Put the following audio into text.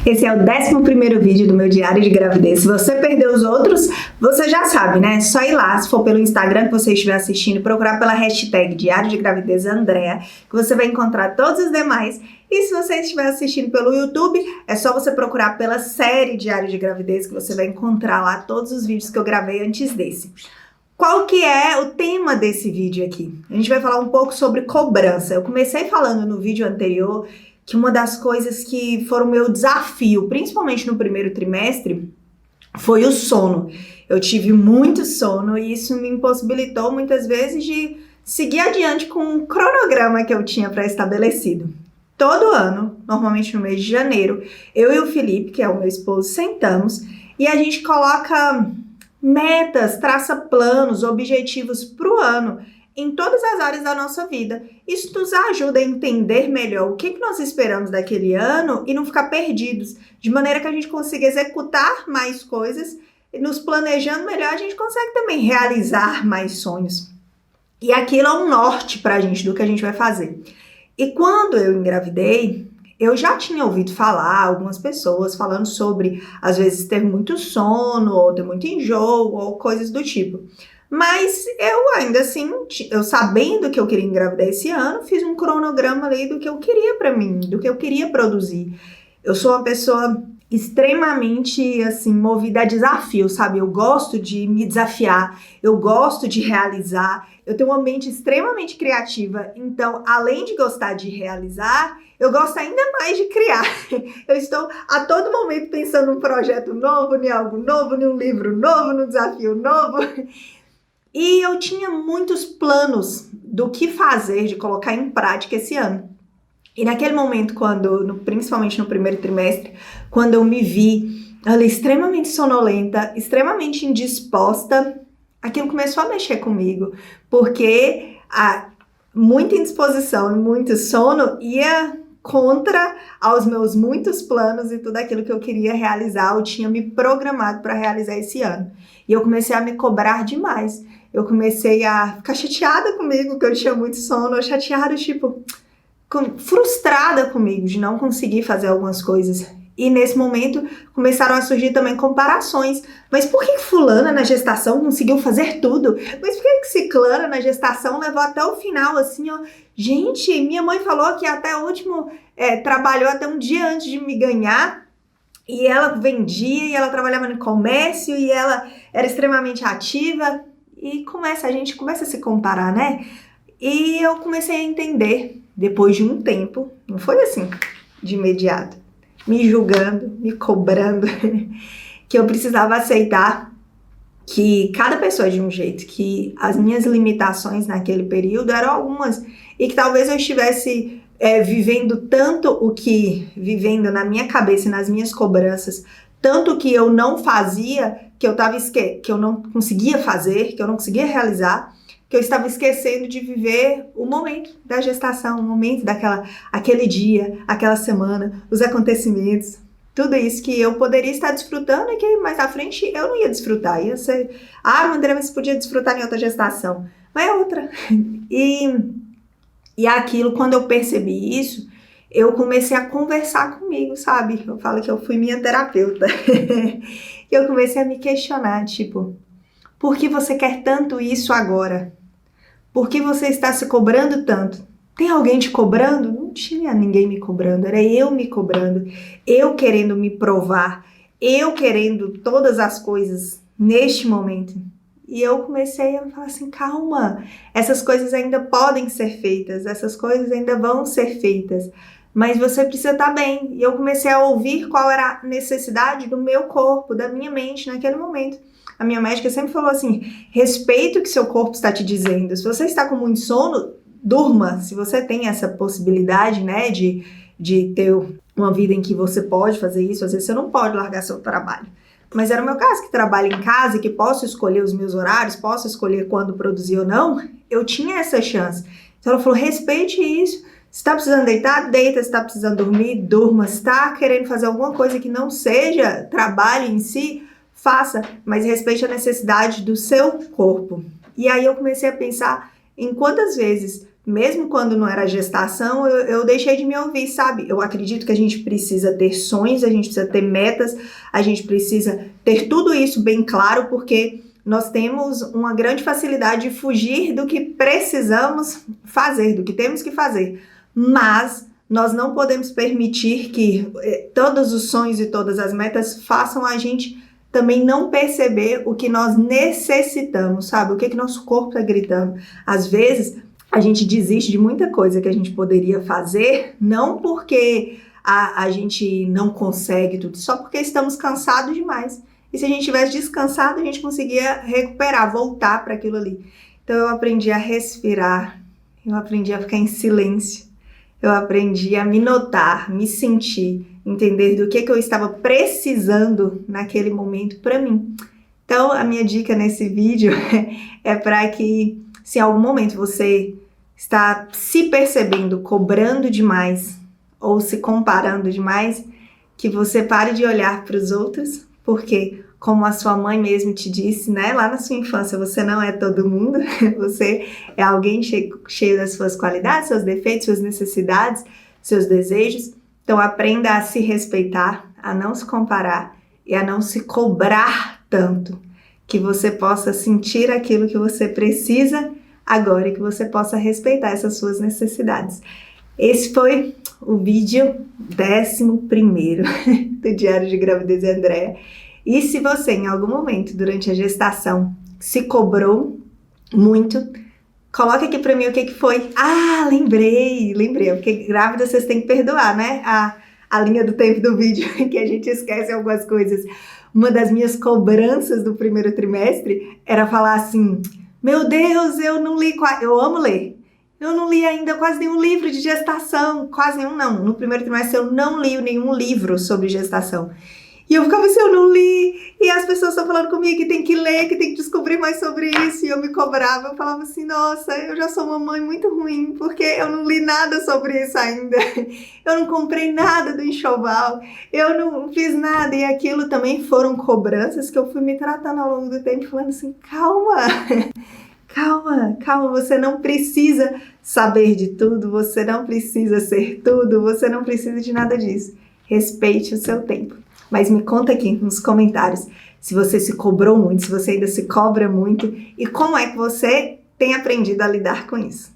Esse é o 11º vídeo do meu diário de gravidez. Se você perdeu os outros, você já sabe, né? Só ir lá, se for pelo Instagram que você estiver assistindo, procurar pela hashtag Diário de Gravidez Andrea, que você vai encontrar todos os demais. E se você estiver assistindo pelo YouTube, é só você procurar pela série Diário de Gravidez, que você vai encontrar lá todos os vídeos que eu gravei antes desse. Qual que é o tema desse vídeo aqui? A gente vai falar um pouco sobre cobrança. Eu comecei falando no vídeo anterior que uma das coisas que foram meu desafio, principalmente no primeiro trimestre, foi o sono. Eu tive muito sono e isso me impossibilitou muitas vezes de seguir adiante com um cronograma que eu tinha pré-estabelecido. Todo ano, normalmente no mês de janeiro, eu e o Felipe, que é o meu esposo, sentamos e a gente coloca metas, traça planos, objetivos para o ano em todas as áreas da nossa vida. Isso nos ajuda a entender melhor o que nós esperamos daquele ano e não ficar perdidos, de maneira que a gente consiga executar mais coisas e nos planejando melhor, a gente consegue também realizar mais sonhos. E aquilo é um norte para a gente do que a gente vai fazer. E quando eu engravidei, eu já tinha ouvido falar, algumas pessoas falando sobre, às vezes, ter muito sono, ou ter muito enjoo, ou coisas do tipo. Mas eu ainda assim, eu sabendo que eu queria engravidar esse ano, fiz um cronograma ali do que eu queria para mim, do que eu queria produzir. Eu sou uma pessoa extremamente, assim, movida a desafio, sabe? Eu gosto de me desafiar, eu gosto de realizar, eu tenho uma mente extremamente criativa, então, além de gostar de realizar, eu gosto ainda mais de criar. Eu estou a todo momento pensando num projeto novo, em algo novo, em um livro novo, num desafio novo. E eu tinha muitos planos do que fazer, de colocar em prática esse ano. E naquele momento, principalmente no primeiro trimestre, quando eu me vi ali extremamente sonolenta, extremamente indisposta, aquilo começou a mexer comigo, porque muita indisposição e muito sono ia contra aos meus muitos planos e tudo aquilo que eu queria realizar, eu tinha me programado para realizar esse ano. E eu comecei a me cobrar demais. Eu comecei a ficar chateada comigo, que eu tinha muito sono, chateada, frustrada comigo de não conseguir fazer algumas coisas. E nesse momento começaram a surgir também comparações. Mas por que fulana na gestação conseguiu fazer tudo? Mas por que ciclana na gestação levou até o final assim, ó? Gente, minha mãe falou que até o último trabalhou até um dia antes de me ganhar. E ela vendia, e ela trabalhava no comércio, e ela era extremamente ativa. E a gente começa a se comparar, né? E eu comecei a entender, depois de um tempo, não foi assim, de imediato, me julgando, me cobrando, que eu precisava aceitar que cada pessoa é de um jeito, que as minhas limitações naquele período eram algumas, e que talvez eu estivesse vivendo vivendo na minha cabeça e nas minhas cobranças, tanto que eu não fazia, que eu não conseguia fazer, que eu não conseguia realizar, que eu estava esquecendo de viver o momento da gestação, o momento aquele dia, aquela semana, os acontecimentos, tudo isso que eu poderia estar desfrutando e que mais à frente eu não ia desfrutar. Ia ser, André, mas você podia desfrutar em outra gestação. Mas é outra. E aquilo, quando eu percebi isso, eu comecei a conversar comigo, sabe? Eu falo que eu fui minha terapeuta. E eu comecei a me questionar, por que você quer tanto isso agora? Por que você está se cobrando tanto? Tem alguém te cobrando? Não tinha ninguém me cobrando, era eu me cobrando, eu querendo me provar, eu querendo todas as coisas neste momento. E eu comecei a falar assim, calma, essas coisas ainda podem ser feitas, essas coisas ainda vão ser feitas, mas você precisa estar bem. E eu comecei a ouvir qual era a necessidade do meu corpo, da minha mente naquele momento. A minha médica sempre falou assim, respeita o que seu corpo está te dizendo. Se você está com muito sono, durma. Se você tem essa possibilidade, né, de ter uma vida em que você pode fazer isso, às vezes você não pode largar seu trabalho. Mas era o meu caso, que trabalho em casa e que posso escolher os meus horários, posso escolher quando produzir ou não, eu tinha essa chance. Então ela falou, respeite isso. Se está precisando deitar, deita. Se está precisando dormir, durma. Se está querendo fazer alguma coisa que não seja trabalho em si, faça, mas respeite a necessidade do seu corpo. E aí eu comecei a pensar em quantas vezes, mesmo quando não era gestação, eu deixei de me ouvir, sabe? Eu acredito que a gente precisa ter sonhos, a gente precisa ter metas, a gente precisa ter tudo isso bem claro, porque nós temos uma grande facilidade de fugir do que precisamos fazer, do que temos que fazer. Mas nós não podemos permitir que todos os sonhos e todas as metas façam a gente também não perceber o que nós necessitamos, sabe? O que nosso corpo está gritando. Às vezes, a gente desiste de muita coisa que a gente poderia fazer, não porque a gente não consegue tudo, só porque estamos cansados demais. E se a gente tivesse descansado, a gente conseguia recuperar, voltar para aquilo ali. Então eu aprendi a respirar, eu aprendi a ficar em silêncio, eu aprendi a me notar, me sentir, entender do que eu estava precisando naquele momento para mim. Então a minha dica nesse vídeo é para que, se em algum momento você está se percebendo, cobrando demais ou se comparando demais, que você pare de olhar para os outros, porque, como a sua mãe mesmo te disse, né, lá na sua infância, você não é todo mundo, você é alguém cheio das suas qualidades, seus defeitos, suas necessidades, seus desejos. Então aprenda a se respeitar, a não se comparar e a não se cobrar tanto, que você possa sentir aquilo que você precisa agora e que você possa respeitar essas suas necessidades. Esse foi o vídeo 11º do Diário de Gravidez de Andréa. E se você, em algum momento durante a gestação, se cobrou muito, coloca aqui pra mim o que foi. Ah, lembrei, porque grávida vocês têm que perdoar, né? A linha do tempo do vídeo, que a gente esquece algumas coisas. Uma das minhas cobranças do primeiro trimestre era falar assim: meu Deus, eu não li, eu amo ler. Eu não li ainda quase nenhum livro de gestação, quase nenhum não. No primeiro trimestre eu não li nenhum livro sobre gestação. E eu ficava assim, eu não li, e as pessoas estão falando comigo que tem que ler, que tem que descobrir mais sobre isso, e eu me cobrava, eu falava assim, nossa, eu já sou uma mãe muito ruim, porque eu não li nada sobre isso ainda, eu não comprei nada do enxoval, eu não fiz nada, e aquilo também foram cobranças que eu fui me tratando ao longo do tempo, falando assim, calma, calma, você não precisa saber de tudo, você não precisa ser tudo, você não precisa de nada disso, respeite o seu tempo. Mas me conta aqui nos comentários se você se cobrou muito, se você ainda se cobra muito e como é que você tem aprendido a lidar com isso.